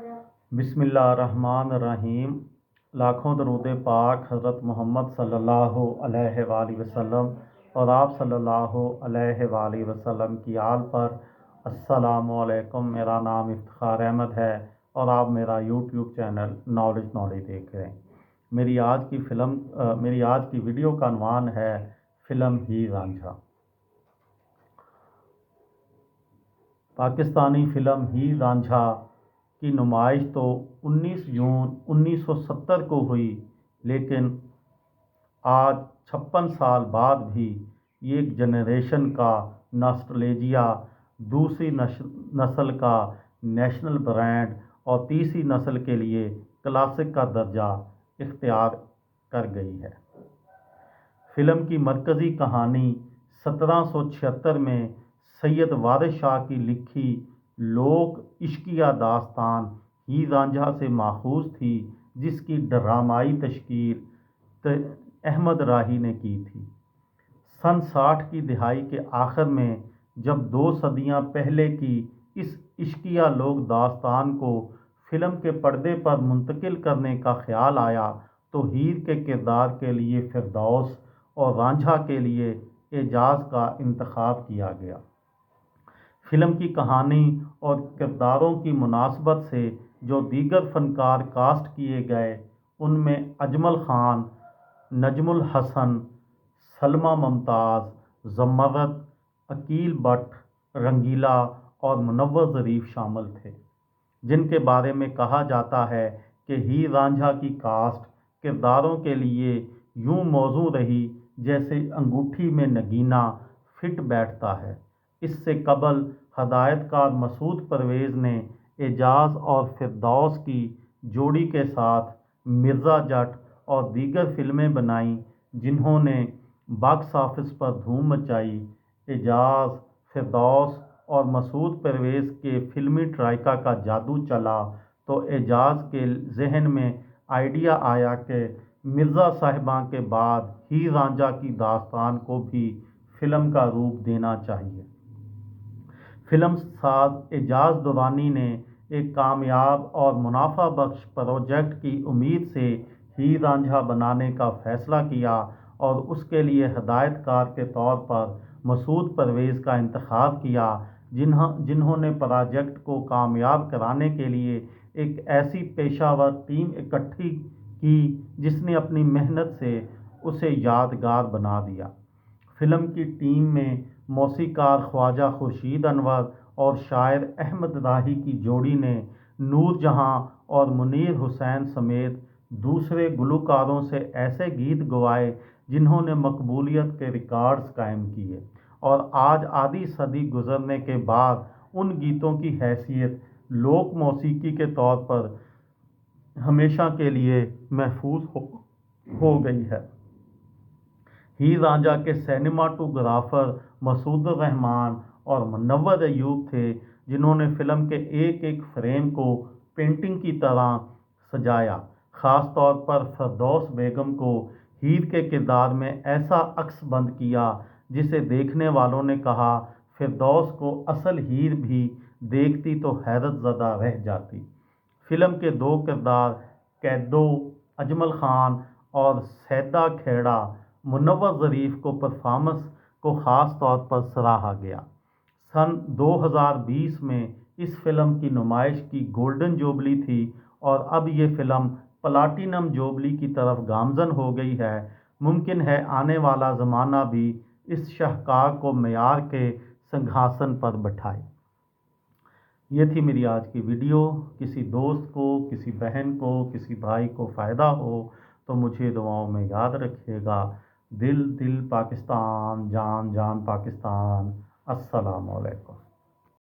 बिस्मिल्लाहिर्रहमानिर्रहीम। लाखों दरूद पाक हज़रत मोहम्मद सल्लल्लाहु अलैहि वसल्लम और आप सल्लल्लाहु अलैहि वसल्लम की आल पर। अस्सलामु अलैकुम। मेरा नाम इफ्तिखार अहमद है और आप मेरा यूट्यूब चैनल नॉलेज देख रहे हैं। मेरी आज की वीडियो का अनवान है फ़िल्म हीर रांझा। पाकिस्तानी फ़िल्म हीर रांझा की नुमाइश तो 19 जून 1970 को हुई, लेकिन आज 56 साल बाद भी ये एक जनरेशन का नॉस्टैल्जिया, दूसरी नस्ल का नेशनल ब्रांड और तीसरी नस्ल के लिए क्लासिक का दर्जा इख्तियार कर गई है। फ़िल्म की मरकज़ी कहानी 1776 में सैयद वारिस शाह की लिखी लोक इश्किया दास्तान हीर रांझा से माखूज़ थी, जिसकी ड्रामाई तशकील अहमद राही ने की थी। सन 60 की दिहाई के आखिर में जब 2 सदियां पहले की इस इश्किया लोक दास्तान को फ़िल्म के पर्दे पर मुंतकिल करने का ख्याल आया तो हीर के किरदार के लिए फिरदौस और रांझा के लिए एजाज का इंतखाब किया गया। फ़िल्म की कहानी और किरदारों की मुनासबत से जो दीगर फ़नकार कास्ट किए गए, उनमें अजमल ख़ान, नजमुल हसन, सलमा मुमताज़, ज़मरत, अकील भट्ट, रंगीला और मुनव्वर ज़रीफ़ शामिल थे, जिनके बारे में कहा जाता है कि हीर रांझा की कास्ट किरदारों के लिए यूं मौजू रही जैसे अंगूठी में नगीना फिट बैठता है। इससे कबल हदायतकार मसूद परवेज़ ने एजाज और फिरदौस की जोड़ी के साथ मिर्ज़ा जट और दीगर फिल्में बनाईं, जिन्होंने बॉक्स ऑफिस पर धूम मचाई। एजाज, फिरदौस और मसूद परवेज़ के फिल्मी ट्राइका का जादू चला तो एजाज के जहन में आइडिया आया कि मिर्ज़ा साहिबा के बाद हीर रांझा की दास्तान को भी फिल्म का रूप देना चाहिए। फिल्म साज एजाज दुरानी ने एक कामयाब और मुनाफा बख्श प्रोजेक्ट की उम्मीद से हीर रांझा बनाने का फैसला किया और उसके लिए हदायतकार के तौर पर मसूद परवेज़ का इंतखाब किया, जिन्होंने प्रोजेक्ट को कामयाब कराने के लिए एक ऐसी पेशावर टीम इकट्ठी की जिसने अपनी मेहनत से उसे यादगार बना दिया। फिल्म की टीम में मौसीकार ख्वाजा खुर्शीद अनवर और शायर अहमद राही की जोड़ी ने नूर जहां और मुनीर हुसैन समेत दूसरे गुलकारों से ऐसे गीत गवाए जिन्होंने मकबूलियत के रिकॉर्ड्स कायम किए और आज आधी सदी गुजरने के बाद उन गीतों की हैसियत लोक मौसीकी के तौर पर हमेशा के लिए महफूज हो गई है। हीर रांझा के सिनेमाटोग्राफर मसूद रहमान और मुनव्वर अयूब थे, जिन्होंने फिल्म के एक एक फ्रेम को पेंटिंग की तरह सजाया। ख़ास तौर पर फिरदौस बेगम को हीर के किरदार में ऐसा अक्स बंद किया जिसे देखने वालों ने कहा फिरदौस को असल हीर भी देखती तो हैरत ज़दा रह जाती। फिल्म के 2 किरदार कैदो, अजमल ख़ान और सैदा खेड़ा, मुनव्वर ज़रीफ़ को परफॉर्मेंस को ख़ास तौर पर सराहा गया। सन 2020 में इस फिल्म की नुमाइश की गोल्डन जुबली थी और अब ये फिल्म प्लाटिनम जुबली की तरफ गामज़न हो गई है। मुमकिन है आने वाला ज़माना भी इस शाहकार को मेयार के सिंहासन पर बैठाए। ये थी मेरी आज की वीडियो। किसी दोस्त को, किसी बहन को, किसी भाई को फ़ायदा हो तो मुझे दुआओं में याद रखिएगा। दिल दिल पाकिस्तान, जान जान पाकिस्तान। अस्सलामु अलैकुम।